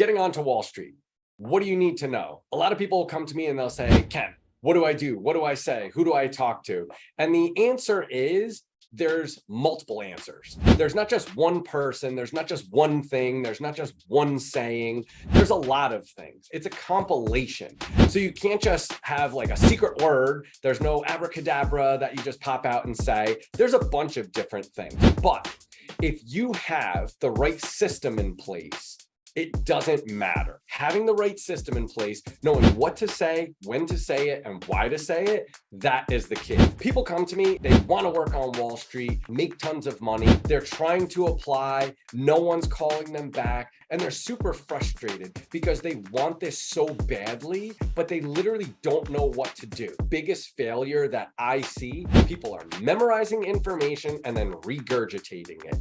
getting onto Wall Street. What do you need to know? A lot of people will come to me and they'll say, Ken, what do I do? What do I say? Who do I talk to? And the answer is there's multiple answers. There's not just one person. There's not just one thing. There's not just one saying. There's a lot of things. It's a compilation. So you can't just have like a secret word. There's no abracadabra that you just pop out and say. There's a bunch of different things. But if you have the right system in place, it doesn't matter. Having the right system in place, knowing what to say, when to say it, and why to say it, that is the key. People come to me, they want to work on Wall Street, make tons of money. They're trying to apply, no one's calling them back, and they're super frustrated because they want this so badly, but they literally don't know what to do. Biggest failure that I see, people are memorizing information and then regurgitating it.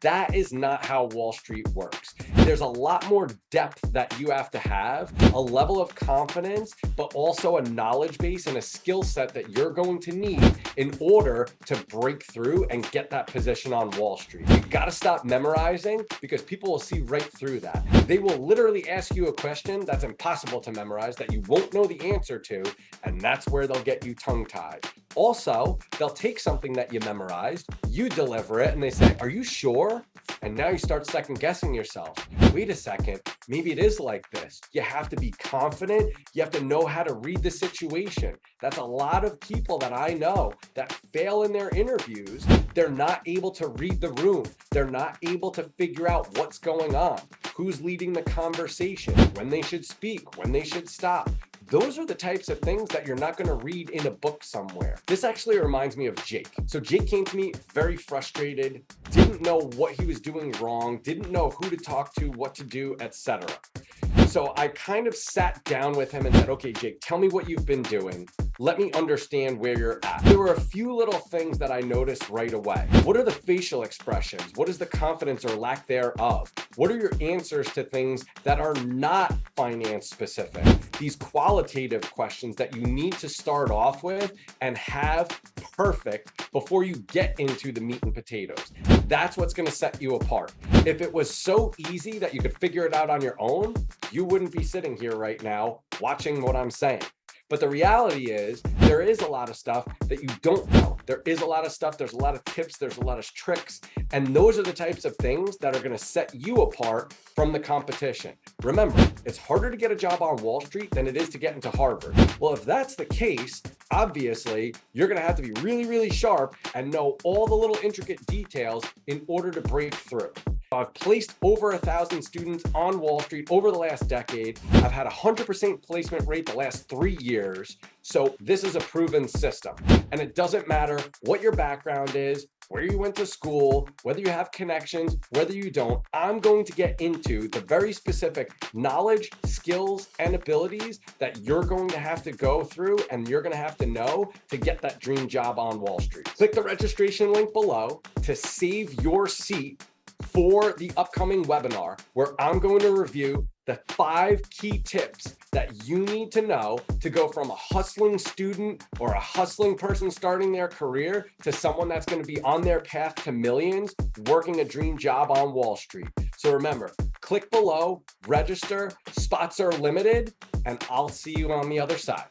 That is not how Wall Street works. There's a lot more depth that you have to have, a level of confidence, but also a knowledge base and a skill set that you're going to need in order to break through and get that position on Wall Street. You got to stop memorizing because people will see right through that. They will literally ask you a question that's impossible to memorize that you won't know the answer to, and that's where they'll get you tongue-tied. Also, they'll take something that you memorized, you deliver it, and they say, are you sure? And now you start second guessing yourself. Wait a second, maybe it is like this. You have to be confident. You have to know how to read the situation. That's a lot of people that I know that fail in their interviews. They're not able to read the room. They're not able to figure out what's going on, who's leading the conversation, when they should speak, when they should stop. Those are the types of things that you're not going to read in a book somewhere. This actually reminds me of Jake. So Jake came to me very frustrated, didn't know what he was doing wrong, didn't know who to talk to, what to do, etc. So I kind of sat down with him and said, okay, Jake, tell me what you've been doing. Let me understand where you're at. There were a few little things that I noticed right away. What are the facial expressions? What is the confidence or lack thereof? What are your answers to things that are not finance specific? These qualitative questions that you need to start off with and have perfect before you get into the meat and potatoes. That's what's going to set you apart. If it was so easy that you could figure it out on your own, you wouldn't be sitting here right now watching what I'm saying. But the reality is there is a lot of stuff that you don't know. There is a lot of stuff, there's a lot of tips, there's a lot of tricks, and those are the types of things that are going to set you apart from the competition. Remember, it's harder to get a job on Wall Street than it is to get into Harvard. Well, if that's the case, obviously, you're going to have to be really, really sharp and know all the little intricate details in order to break through. I've placed over 1,000 students on Wall Street over the last decade. I've had a 100% placement rate the last 3 years. So this is a proven system. And it doesn't matter what your background is, where you went to school, whether you have connections, whether you don't. I'm going to get into the very specific knowledge, skills, and abilities that you're going to have to go through and you're going to have to know to get that dream job on Wall Street. Click the registration link below to save your seat for the upcoming webinar where I'm going to review the 5 key tips that you need to know to go from a hustling student or a hustling person starting their career to someone that's going to be on their path to millions, working a dream job on Wall Street. So remember, click below, register, spots are limited, and I'll see you on the other side.